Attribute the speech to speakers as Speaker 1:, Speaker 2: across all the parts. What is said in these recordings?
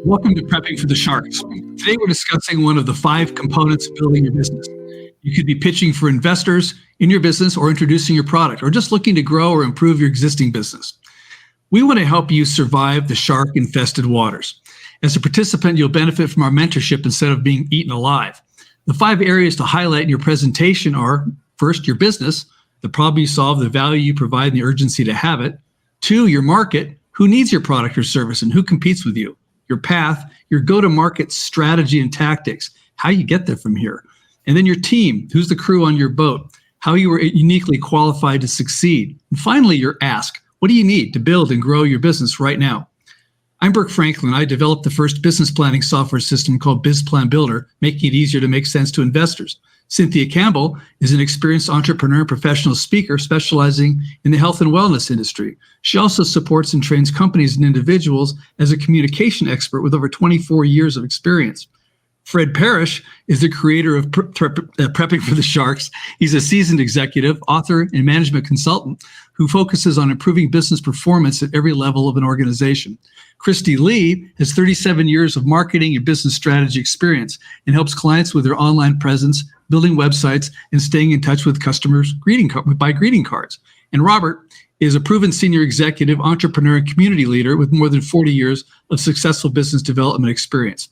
Speaker 1: Welcome to Prepping for the Sharks. Today we're discussing one of the 5 components of building your business. You could be pitching for investors in your business or introducing your product or just looking to grow or improve your existing business. We want to help you survive the shark-infested waters. As a participant, you'll benefit from our mentorship instead of being eaten alive. The 5 areas to highlight in your presentation are, first, your business, the problem you solve, the value you provide, and the urgency to have it. 2, your market, who needs your product or service and who competes with you. Your path, your go-to-market strategy and tactics, how you get there from here. And then your team, who's the crew on your boat, how you were uniquely qualified to succeed. And finally, your ask, what do you need to build and grow your business right now? I'm Burke Franklin. I developed the first business planning software system called BizPlan Builder, making it easier to make sense to investors. Cynthia Campbell is an experienced entrepreneur and professional speaker specializing in the health and wellness industry. She also supports and trains companies and individuals as a communication expert with over 24 years of experience. Fred Parrish is the creator of Prepping for the Sharks. He's a seasoned executive, author, and management consultant who focuses on improving business performance at every level of an organization. Christy Lee has 37 years of marketing and business strategy experience and helps clients with their online presence, building websites, and staying in touch with customers by greeting cards. And Robert is a proven senior executive, entrepreneur, and community leader with more than 40 years of successful business development experience.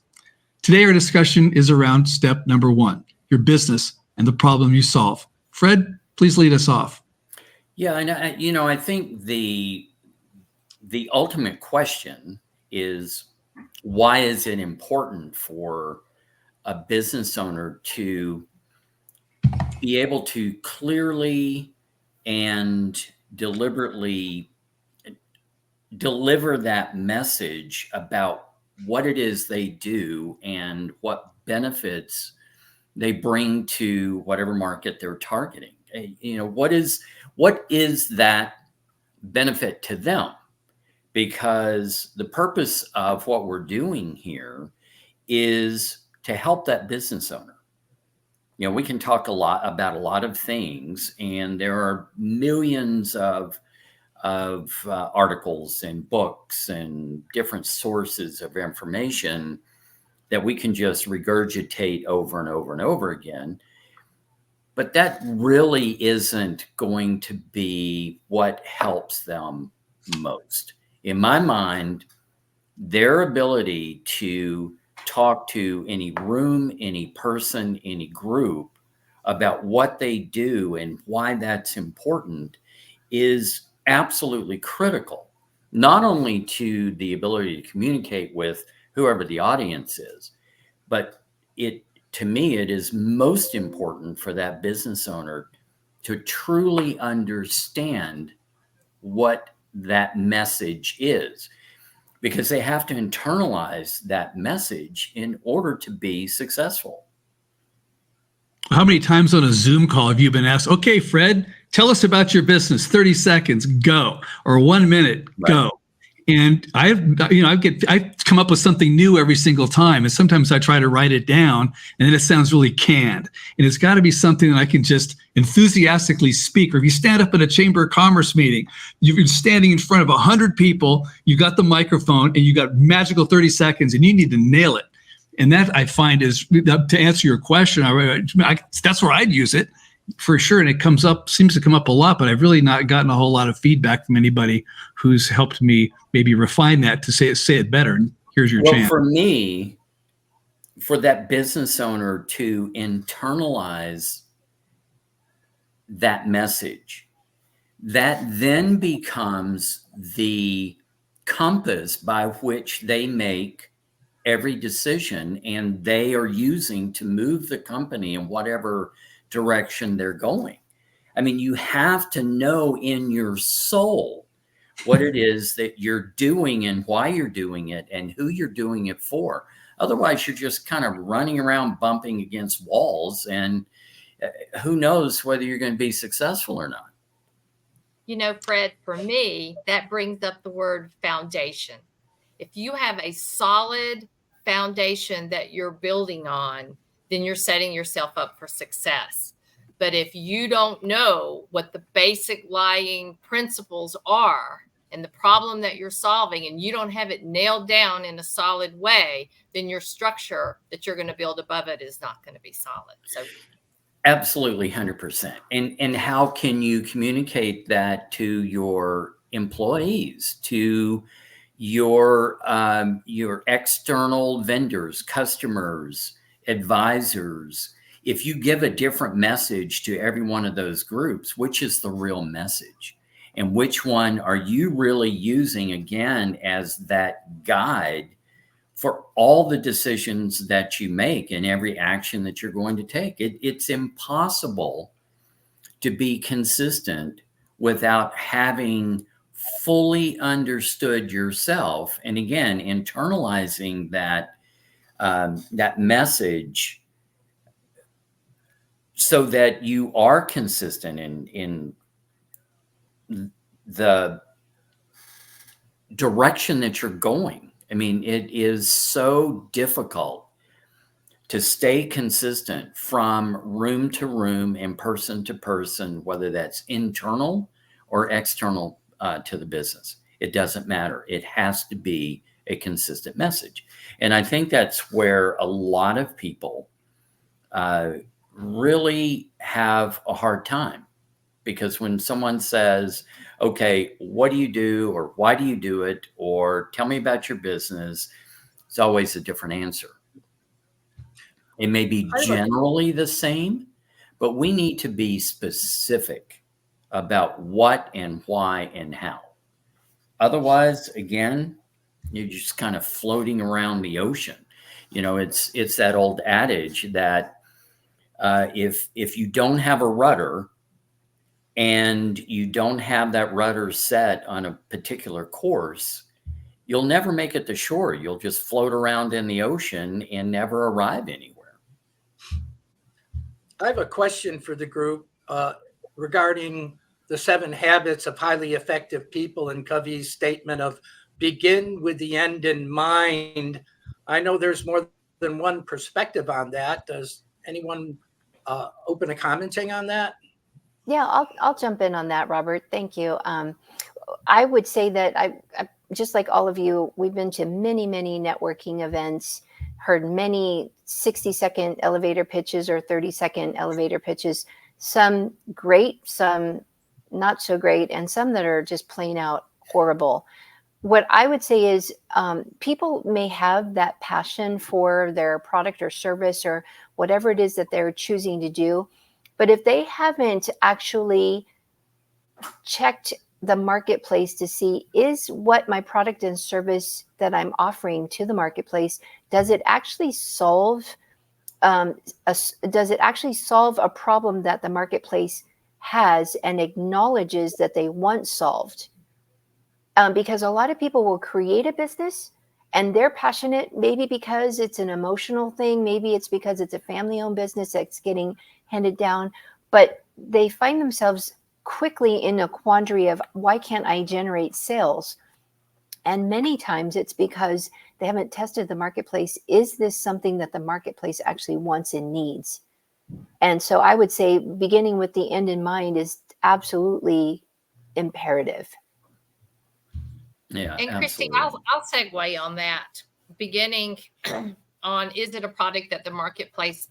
Speaker 1: Today, our discussion is around step number 1, your business and the problem you solve. Fred, please lead us off.
Speaker 2: Yeah, and I think the ultimate question is, why is it important for a business owner to be able to clearly and deliberately deliver that message about what it is they do and what benefits they bring to whatever market they're targeting? What is that benefit to them? Because the purpose of what we're doing here is to help that business owner. We can talk about a lot of things, and there are millions of articles and books and different sources of information that we can just regurgitate over and over and over again. But that really isn't going to be what helps them most. In my mind, their ability to talk to any room, any person, any group about what they do and why that's important is absolutely critical, not only to the ability to communicate with whoever the audience is, but to me, it is most important for that business owner to truly understand what that message is, because they have to internalize that message in order to be successful.
Speaker 1: How many times on a Zoom call have you been asked, okay, Fred, tell us about your business, 30 seconds, go, or 1 minute, go. Right. And I come up with something new every single time. And sometimes I try to write it down and then it sounds really canned. And it's got to be something that I can just enthusiastically speak. Or if you stand up in a chamber of commerce meeting, you're standing in front of 100 people, you got the microphone and you got magical 30 seconds and you need to nail it. And that I find is, to answer your question, that's where I'd use it for sure. And it seems to come up a lot, but I've really not gotten a whole lot of feedback from anybody who's helped me maybe refine that to say it better. And here's your chance.
Speaker 2: For me, for that business owner to internalize that message, that then becomes the compass by which they make every decision, and they are using to move the company in whatever direction they're going. I mean, you have to know in your soul what it is that you're doing and why you're doing it and who you're doing it for. Otherwise, you're just kind of running around bumping against walls, and who knows whether you're going to be successful or not.
Speaker 3: Fred, for me, that brings up the word foundation. If you have a solid foundation that you're building on, then you're setting yourself up for success. But if you don't know what the basic lying principles are, and the problem that you're solving, and you don't have it nailed down in a solid way, then your structure that you're going to build above it is not going to be solid. So
Speaker 2: absolutely 100%. And how can you communicate that to your employees, to your external vendors, customers, advisors? If you give a different message to every one of those groups, which is the real message? And which one are you really using, again, as that guide for all the decisions that you make and every action that you're going to take? It's impossible to be consistent without having fully understood yourself. And again, internalizing that message so that you are consistent in the direction that you're going. I mean, it is so difficult to stay consistent from room to room and person to person, whether that's internal or external to the business. It doesn't matter. It has to be a consistent message. And I think that's where a lot of people really have a hard time, because when someone says, okay, what do you do, or why do you do it, or tell me about your business, it's always a different answer. It may be generally the same, but we need to be specific about what and why and how. Otherwise, again, you're just kind of floating around the ocean. You know, it's that old adage that if you don't have a rudder, and you don't have that rudder set on a particular course, you'll never make it to shore. You'll just float around in the ocean and never arrive anywhere.
Speaker 4: I have a question for the group regarding the 7 habits of highly effective people and Covey's statement of begin with the end in mind. I know there's more than one perspective on that. Does anyone open to commenting on that?
Speaker 5: Yeah, I'll jump in on that, Robert. Thank you. I would say that I just like all of you, we've been to many, many networking events, heard many 60-second elevator pitches or 30-second elevator pitches, some great, some not so great, and some that are just plain out horrible. What I would say is people may have that passion for their product or service or whatever it is that they're choosing to do. But if they haven't actually checked the marketplace to see, is what my product and service that I'm offering to the marketplace, does it actually solve a problem that the marketplace has and acknowledges that they once solved? Because a lot of people will create a business and they're passionate, maybe because it's an emotional thing, maybe it's because it's a family-owned business that's getting handed down, but they find themselves quickly in a quandary of, why can't I generate sales? And many times it's because they haven't tested the marketplace. Is this something that the marketplace actually wants and needs? And so I would say beginning with the end in mind is absolutely imperative.
Speaker 2: Yeah,
Speaker 3: and Christy,
Speaker 2: absolutely.
Speaker 3: I'll segue on that. Beginning on, is it a product that the marketplace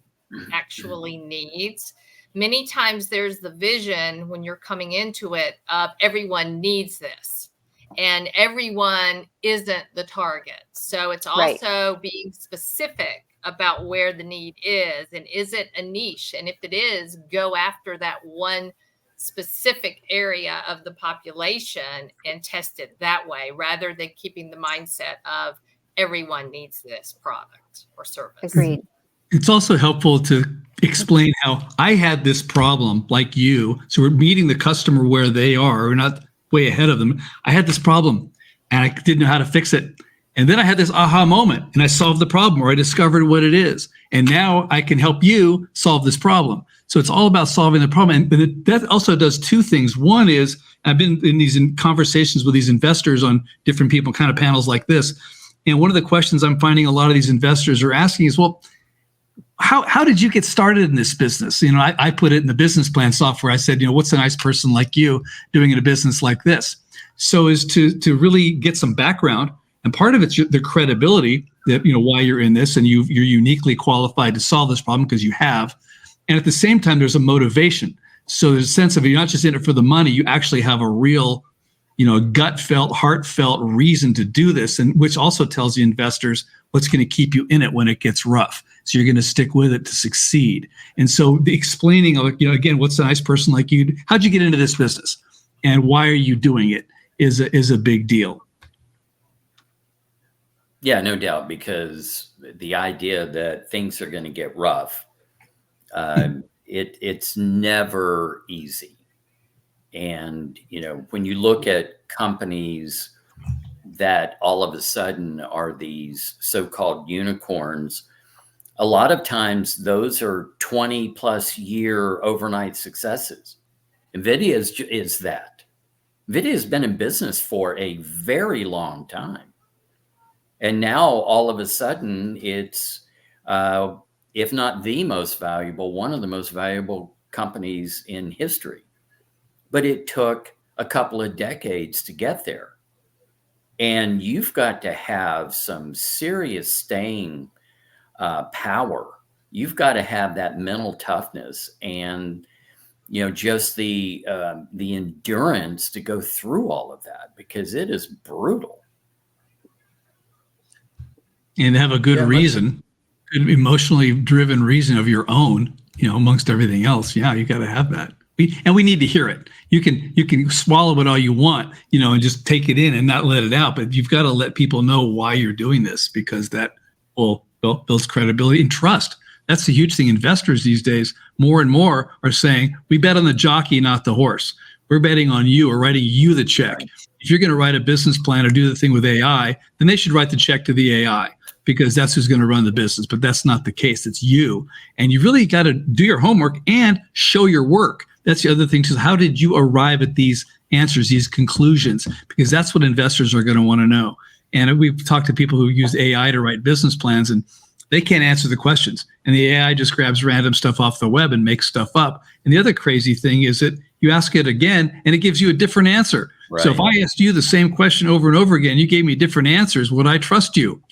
Speaker 3: actually needs? Many times there's the vision when you're coming into it of everyone needs this, and everyone isn't the target. So it's also being specific about where the need is, and is it a niche? And if it is, go after that one specific area of the population and test it that way, rather than keeping the mindset of everyone needs this product or service.
Speaker 5: Agreed.
Speaker 1: It's also helpful to explain how I had this problem like you. So we're meeting the customer where they are. We're not way ahead of them. I had this problem and I didn't know how to fix it. And then I had this aha moment and I solved the problem, or I discovered what it is. And now I can help you solve this problem. So it's all about solving the problem. And that also does 2 things. One is, I've been in these conversations with these investors on different people, kind of panels like this. And one of the questions I'm finding a lot of these investors are asking is, well, how did you get started in this business? You know, I put it in the business plan software. I said, you know, what's a nice person like you doing in a business like this? So is to really get some background. And part of it's the credibility that, you know, why you're in this and you're uniquely qualified to solve this problem because you have. And at the same time, there's a motivation. So there's a sense of you're not just in it for the money, you actually have a real, you know, gut felt, heartfelt reason to do this. And which also tells the investors what's going to keep you in it when it gets rough. So you're going to stick with it to succeed. And so the explaining of, you know, again, what's a nice person like you? How'd you get into this business? And why are you doing it is a big deal.
Speaker 2: Yeah, no doubt, because the idea that things are going to get rough, it's never easy. And, you know, when you look at companies that all of a sudden are these so-called unicorns, a lot of times those are 20 plus year overnight successes. NVIDIA is that. NVIDIA has been in business for a very long time. And now all of a sudden it's, if not the most valuable, one of the most valuable companies in history. But it took a couple of decades to get there. And you've got to have some serious staying power. You've got to have that mental toughness and, you know, just the endurance to go through all of that, because it is brutal.
Speaker 1: And have a good reason, good emotionally driven reason of your own, you know, amongst everything else. Yeah, you got to have that. We need to hear it. You can swallow it all you want, you know, and just take it in and not let it out. But you've got to let people know why you're doing this, because that will builds credibility and trust. That's the huge thing. Investors these days, more and more, are saying, we bet on the jockey, not the horse. We're betting on you or writing you the check. If you're going to write a business plan or do the thing with AI, then they should write the check to the AI, because that's who's going to run the business. But that's not the case. It's you. And you really got to do your homework and show your work. That's the other thing. So how did you arrive at these answers, these conclusions? Because that's what investors are going to want to know. And we've talked to people who use AI to write business plans, and they can't answer the questions. And the AI just grabs random stuff off the web and makes stuff up. And the other crazy thing is that you ask it again and it gives you a different answer. Right. So if I asked you the same question over and over again, you gave me different answers, would I trust you?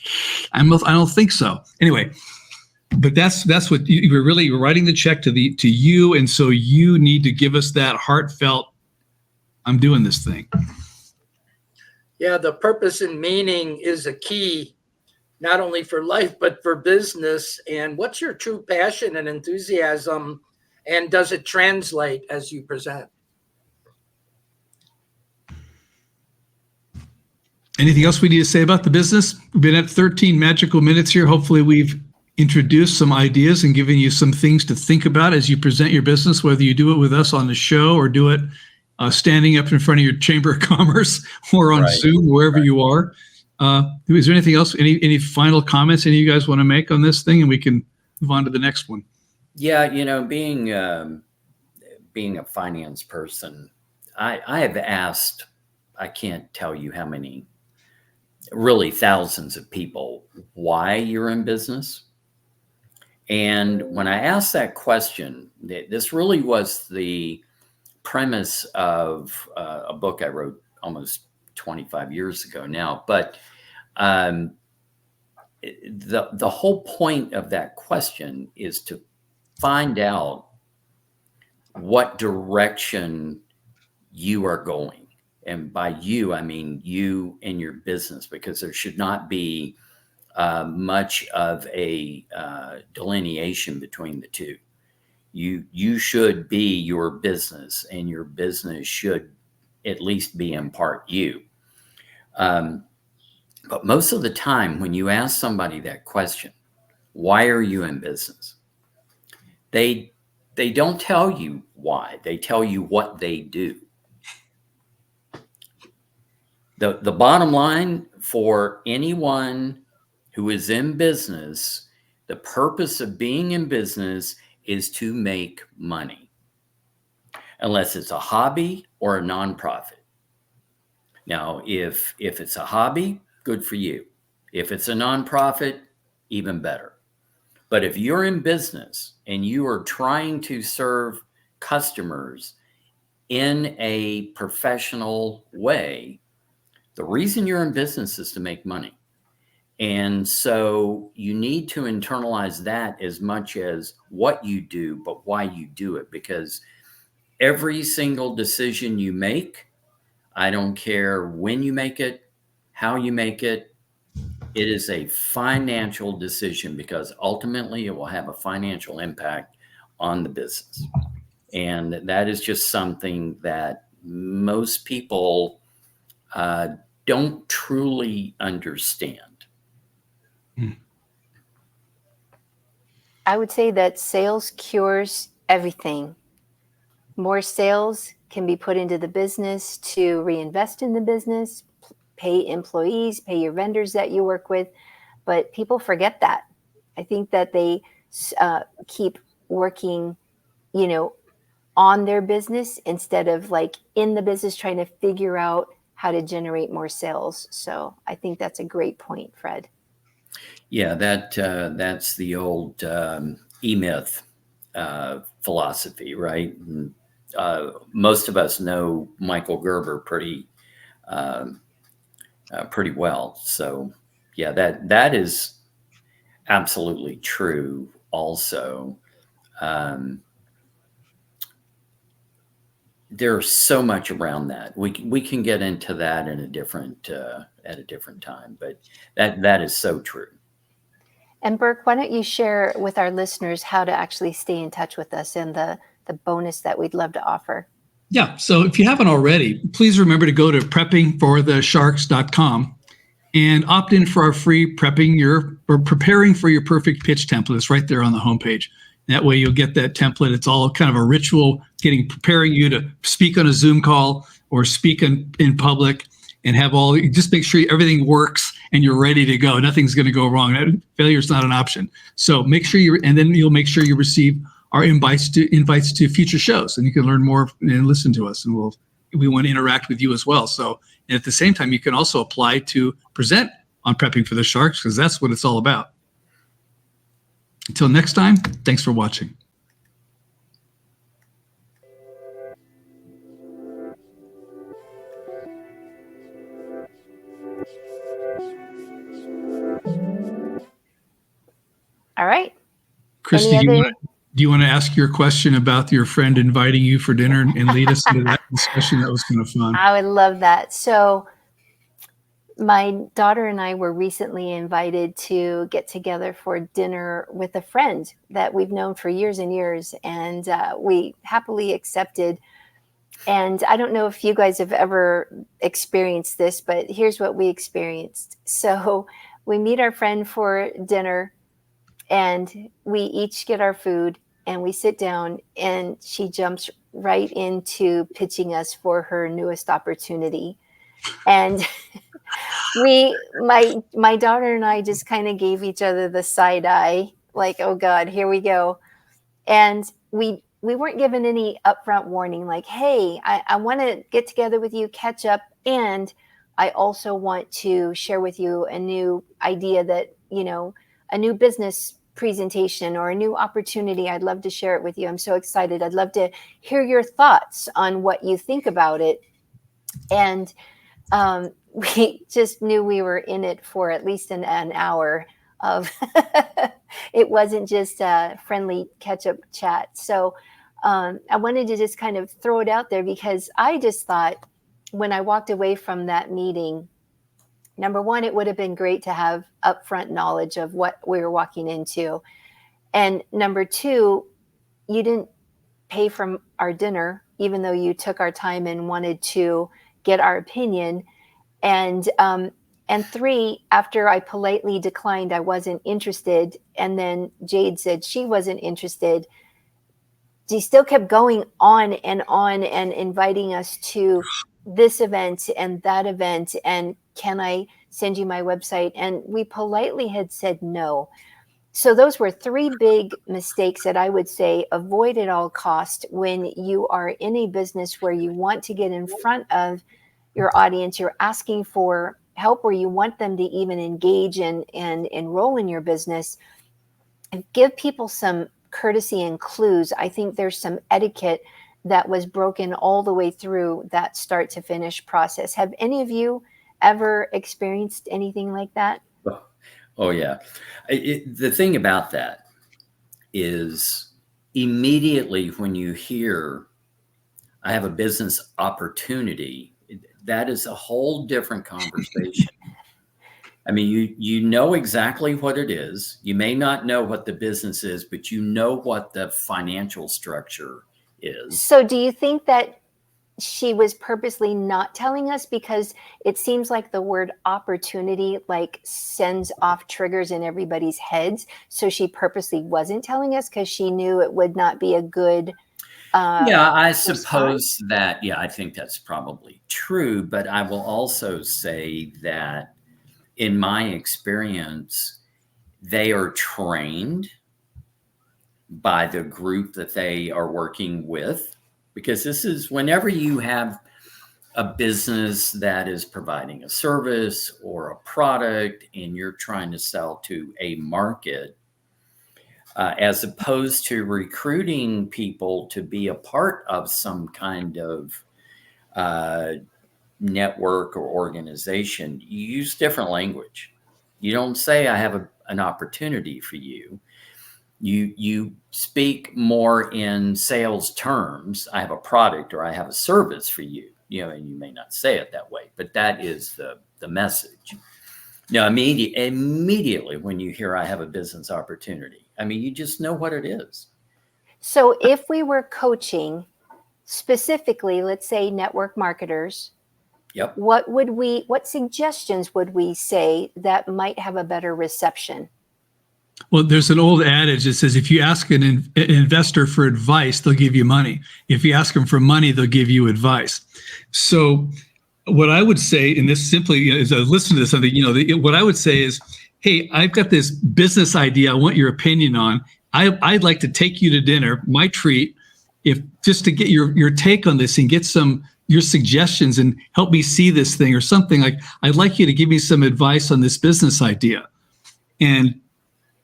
Speaker 1: I don't think so. Anyway, but that's what you're writing the check to you. And so you need to give us that heartfelt, I'm doing this thing.
Speaker 4: Yeah, the purpose and meaning is a key, not only for life, but for business. And what's your true passion and enthusiasm? And does it translate as you present?
Speaker 1: Anything else we need to say about the business? We've been at 13 magical minutes here. Hopefully we've introduced some ideas and given you some things to think about as you present your business, whether you do it with us on the show or do it standing up in front of your Chamber of Commerce or on Zoom, wherever you are. Is there anything else? Any final comments any of you guys want to make on this thing, and we can move on to the next one?
Speaker 2: Yeah, you know, being a finance person, I have asked, I can't tell you how many, really thousands of people, why you're in business. And when I asked that question, this really was the premise of a book I wrote almost 25 years ago now. But the whole point of that question is to find out what direction you are going. And by you, I mean you and your business, because there should not be much of a delineation between the two. You should be your business, and your business should at least be in part you. But most of the time when you ask somebody that question, why are you in business? They don't tell you why. They tell you what they do. The bottom line for anyone who is in business, the purpose of being in business is to make money, unless it's a hobby or a nonprofit. Now, if it's a hobby, good for you. If it's a nonprofit, even better. But if you're in business and you are trying to serve customers in a professional way, the reason you're in business is to make money. And so you need to internalize that as much as what you do, but why you do it. Because every single decision you make, I don't care when you make it, how you make it, it is a financial decision because ultimately it will have a financial impact on the business. And that is just something that most people don't truly understand.
Speaker 5: I would say that sales cures everything. More sales can be put into the business to reinvest in the business, pay employees, pay your vendors that you work with. But people forget that. I think that they keep working, on their business instead of like in the business trying to figure out how to generate more sales. So I think that's a great point, Fred.
Speaker 2: Yeah, that's the old E-Myth philosophy, right? And, most of us know Michael Gerber pretty well. So yeah, that is absolutely true. Also, there's so much around that. We can get into that in a different at a different time, but that is so true.
Speaker 5: And Burke, why don't you share with our listeners how to actually stay in touch with us and the bonus that we'd love to offer?
Speaker 1: Yeah. So if you haven't already, please remember to go to preppingforthesharks.com and opt in for our free preparing for your perfect pitch template. It's right there on the homepage. That way you'll get that template. It's all kind of a ritual preparing you to speak on a Zoom call or speak in public and just make sure everything works and you're ready to go. Nothing's going to go wrong. Failure is not an option. So make sure and then you'll make sure you receive our invites to future shows, and you can learn more and listen to us. And we want to interact with you as well. So and at the same time, you can also apply to present on Prepping for the Sharks because that's what it's all about. Until next time, thanks for watching.
Speaker 5: All right.
Speaker 1: Christy, do you want to ask your question about your friend inviting you for dinner and lead us into that discussion? That was kind of fun.
Speaker 5: I would love that. So my daughter and I were recently invited to get together for dinner with a friend that we've known for years and years, and we happily accepted. And I don't know if you guys have ever experienced this, but here's what we experienced. So we meet our friend for dinner, and we each get our food, and we sit down, and she jumps right into pitching us for her newest opportunity. And my daughter and I just kind of gave each other the side eye, like, oh God, here we go. And we weren't given any upfront warning, like, hey, I want to get together with you, catch up. And I also want to share with you a new idea that, a new business presentation or a new opportunity. I'd love to share it with you. I'm so excited. I'd love to hear your thoughts on what you think about it. And we just knew we were in it for at least an hour of it wasn't just a friendly catch-up chat. So I wanted to just kind of throw it out there because I just thought when I walked away from that meeting, number one, it would have been great to have upfront knowledge of what we were walking into. And number two, you didn't pay for our dinner, even though you took our time and wanted to get our opinion. And three, after I politely declined, I wasn't interested. And then Jade said she wasn't interested. She still kept going on and inviting us to this event and that event. And can I send you my website? And we politely had said no. So those were three big mistakes that I would say avoid at all cost when you are in a business where you want to get in front of your audience, you're asking for help, or you want them to even engage and enroll in your business. give people some courtesy and clues. I think there's some etiquette that was broken all the way through that start to finish process. Have any of you ever experienced anything like that?
Speaker 2: Oh yeah. The thing about that is immediately when you hear I have a business opportunity, that is a whole different conversation. I mean, you know exactly what it is. You may not know what the business is, but you know what the financial structure is.
Speaker 5: So do you think that she was purposely not telling us, because it seems like the word opportunity like sends off triggers in everybody's heads? So she purposely wasn't telling us because she knew it would not be a good
Speaker 2: Yeah, I suppose
Speaker 5: response?
Speaker 2: that, yeah, I think that's probably true. But I will also say that in my experience, they are trained by the group that they are working with, because this is whenever you have a business that is providing a service or a product and you're trying to sell to a market, as opposed to recruiting people to be a part of some kind of network or organization, you use different language. You don't say, I have an opportunity for you. You speak more in sales terms. I have a product or I have a service for you, and you may not say it that way, but that is the message. Now, immediately when you hear I have a business opportunity, I mean, you just know what it is.
Speaker 5: So if we were coaching specifically, let's say network marketers,
Speaker 2: Yep.
Speaker 5: what suggestions would we say that might have a better reception?
Speaker 1: Well, there's an old adage that says if you ask an investor for advice, they'll give you money. If you ask them for money, they'll give you advice. So what I would say, and this simply is I listen to something, what I would say is, hey, I've got this business idea I want your opinion on. I'd like to take you to dinner, my treat, if just to get your take on this and get your suggestions and help me see this thing or something. Like, I'd like you to give me some advice on this business idea. And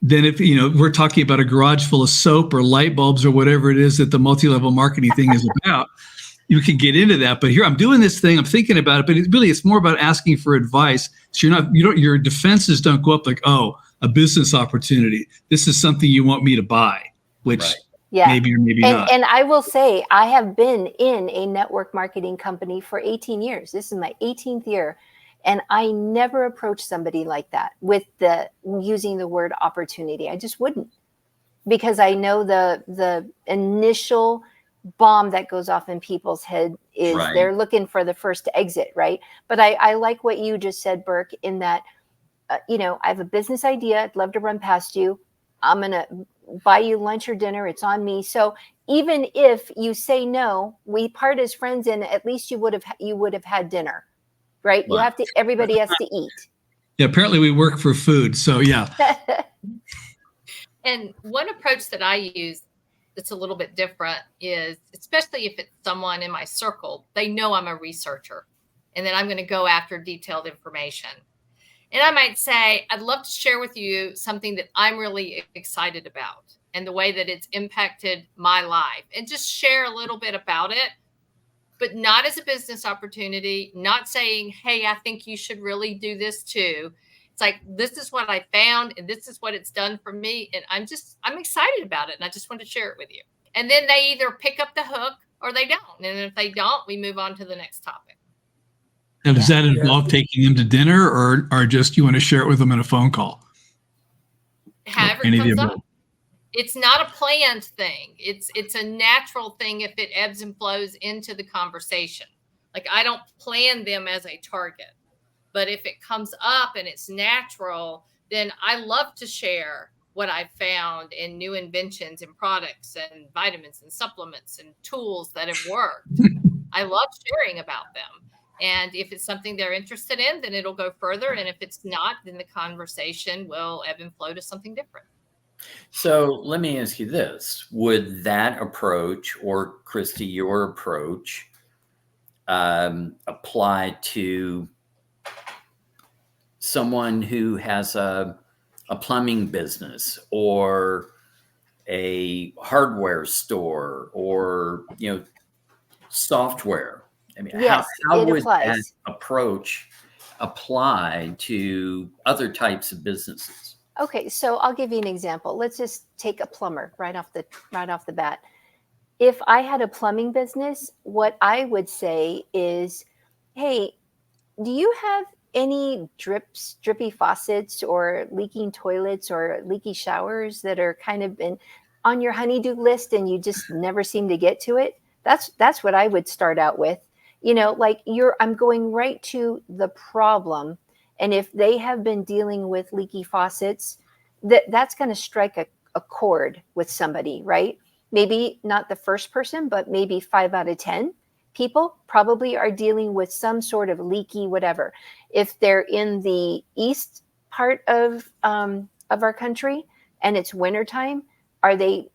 Speaker 1: then if, we're talking about a garage full of soap or light bulbs or whatever it is that the multi-level marketing thing is about, you can get into that. But here I'm doing this thing, I'm thinking about it, but it's more about asking for advice. So your defenses don't go up like, oh, a business opportunity. This is something you want me to buy, which
Speaker 2: Right.
Speaker 5: Yeah.
Speaker 1: maybe or maybe not.
Speaker 5: And I will say, I have been in a network marketing company for 18 years. This is my 18th year. And I never approached somebody like that with using the word opportunity. I just wouldn't, because I know the initial bomb that goes off in people's head is
Speaker 2: Right.
Speaker 5: they're looking for the first exit, right? But I like what you just said, Burke, in that, I have a business idea. I'd love to run past you. I'm going to buy you lunch or dinner. It's on me. So even if you say no, we part as friends, and at least you would have had dinner, right? You have to, everybody has to eat.
Speaker 1: Yeah, apparently we work for food. So yeah.
Speaker 3: And one approach that I use that's a little bit different is, especially if it's someone in my circle, they know I'm a researcher, and then I'm going to go after detailed information. And I might say, I'd love to share with you something that I'm really excited about and the way that it's impacted my life, and just share a little bit about it, but not as a business opportunity, not saying, hey, I think you should really do this too. It's like, this is what I found and this is what it's done for me. And I'm excited about it. And I just want to share it with you. And then they either pick up the hook or they don't. And if they don't, we move on to the next topic.
Speaker 1: Now, does that involve taking them to dinner or just you want to share it with them in a phone call?
Speaker 3: However it comes up. It's not a planned thing. It's a natural thing if it ebbs and flows into the conversation. Like, I don't plan them as a target, but if it comes up and it's natural, then I love to share what I've found in new inventions and products and vitamins and supplements and tools that have worked. I love sharing about them. And if it's something they're interested in, then it'll go further. And if it's not, then the conversation will ebb and flow to something different.
Speaker 2: So let me ask you this. Would that approach, or Christy, your approach, apply to someone who has a a plumbing business or a hardware store or, software. I mean,
Speaker 5: Yes,
Speaker 2: how
Speaker 5: it
Speaker 2: would that
Speaker 5: applies.
Speaker 2: approach apply to other types of businesses?
Speaker 5: Okay, so I'll give you an example. Let's just take a plumber right off the bat. If I had a plumbing business, what I would say is, hey, do you have any drippy faucets or leaking toilets or leaky showers that are kind of been on your honey-do list and you just never seem to get to it? That's what I would start out with. I'm going right to the problem. And if they have been dealing with leaky faucets, that's going to strike a chord with somebody, right? Maybe not the first person, but maybe 5 out of 10 people probably are dealing with some sort of leaky whatever. If they're in the east part of our country and it's wintertime, are they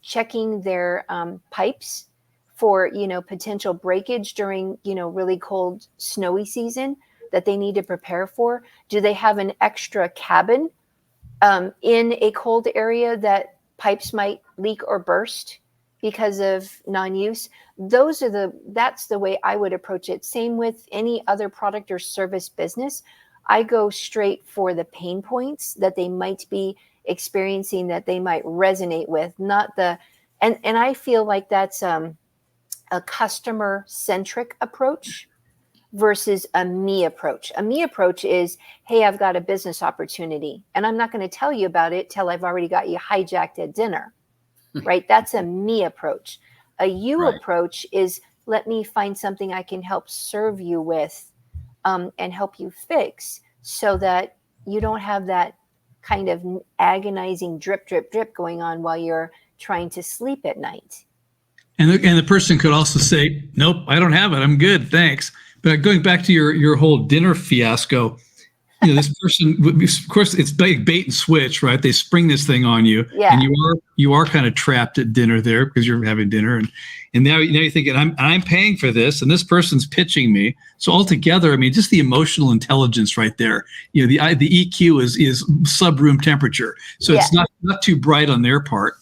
Speaker 5: checking their pipes for potential breakage during really cold snowy season that they need to prepare for? Do they have an extra cabin in a cold area that pipes might leak or burst because of non-use? That's the way I would approach it. Same with any other product or service business. I go straight for the pain points that they might be experiencing, that they might resonate with, and I feel like that's a customer centric approach versus a me approach. A me approach is, hey, I've got a business opportunity and I'm not going to tell you about it till I've already got you hijacked at dinner, right? That's a me approach. A you approach is, let me find something I can help serve you with and help you fix so that you don't have that kind of agonizing drip, drip, drip going on while you're trying to sleep at night.
Speaker 1: And the person could also say, nope, I don't have it. I'm good. Thanks. But going back to your whole dinner fiasco, this person, of course, it's like bait and switch, right? They spring this thing on you,
Speaker 5: Yeah.
Speaker 1: and you are kind of trapped at dinner there because you're having dinner, and now you're thinking, I'm paying for this, and this person's pitching me. So altogether, I mean, just the emotional intelligence right there. The EQ is sub room temperature, so it's not too bright on their part,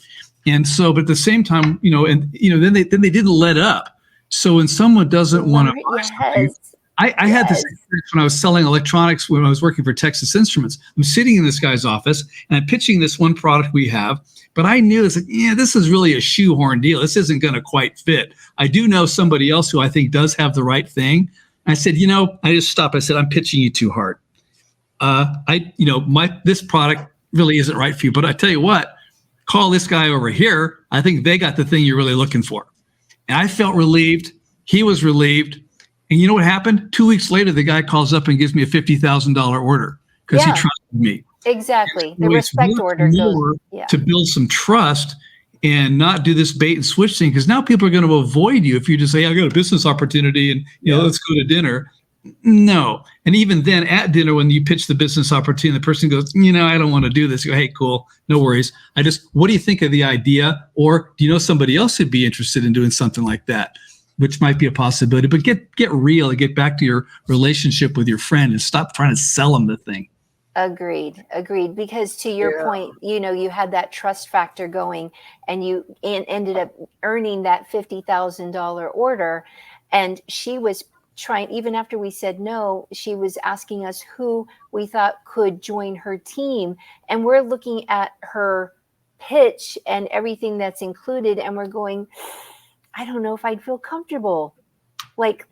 Speaker 1: and so, but at the same time, then they didn't let up. So when someone doesn't want to buy something, I had this experience when I was selling electronics when I was working for Texas Instruments. I'm sitting in this guy's office and I'm pitching this one product we have, but I knew this is really a shoehorn deal. This isn't going to quite fit. I do know somebody else who I think does have the right thing. I said, I just stopped. I said, I'm pitching you too hard. This product really isn't right for you, but I tell you what, call this guy over here. I think they got the thing you're really looking for. And I felt relieved. He was relieved. And you know what happened? 2 weeks later, the guy calls up and gives me a $50,000 order because he trusted me.
Speaker 5: Exactly. The
Speaker 1: So
Speaker 5: respect
Speaker 1: it's
Speaker 5: order goes
Speaker 1: to build some trust and not do this bait and switch thing, because now people are going to avoid you if you just say, I got a business opportunity and let's go to dinner. No. And even then at dinner, when you pitch the business opportunity, the person goes, I don't want to do this. You go, hey, cool. No worries. What do you think of the idea? Or do you know somebody else who'd be interested in doing something like that? Which might be a possibility, but get real and get back to your relationship with your friend and stop trying to sell them the thing.
Speaker 5: Agreed. Because to your point, you had that trust factor going and you ended up earning that $50,000 order. And she was trying, even after we said no, she was asking us who we thought could join her team. And we're looking at her pitch and everything that's included. And we're going, I don't know if I'd feel comfortable like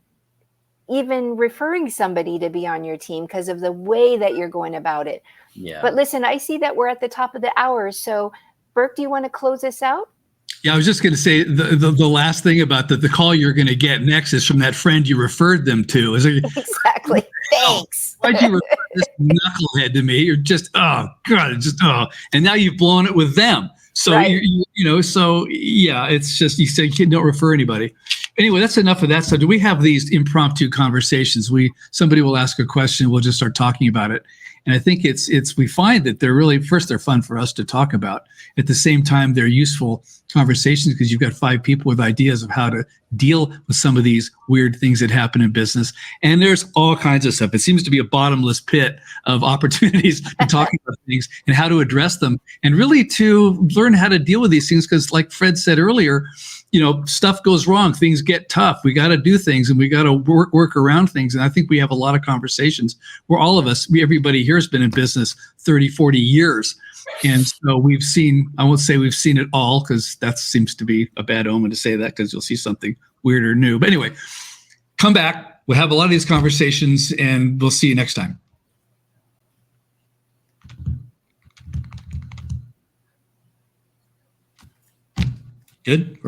Speaker 5: even referring somebody to be on your team because of the way that you're going about it.
Speaker 2: Yeah.
Speaker 5: But listen, I see that we're at the top of the hour. So Burke, do you want to close us out?
Speaker 1: Yeah, I was just going to say the last thing about the call you're going to get next is from that friend you referred them to.
Speaker 5: Exactly. Thanks.
Speaker 1: Why'd you refer this knucklehead to me? You're just, and now you've blown it with them. So, it's just, you say don't refer anybody. Anyway, that's enough of that. So do we have these impromptu conversations? Somebody will ask a question. We'll just start talking about it. And I think we find that they're really, first, they're fun for us to talk about. At the same time, they're useful conversations because you've got 5 people with ideas of how to deal with some of these weird things that happen in business. And there's all kinds of stuff. It seems to be a bottomless pit of opportunities to talk about things and how to address them, and really to learn how to deal with these things. Because like Fred said earlier, stuff goes wrong, things get tough. We got to do things, and we got to work around things. And I think we have a lot of conversations where all of us, everybody here has been in business 30, 40 years. And so we've seen, I won't say we've seen it all, because that seems to be a bad omen to say that, because you'll see something weird or new. But anyway, come back. We'll have a lot of these conversations, and we'll see you next time. Good.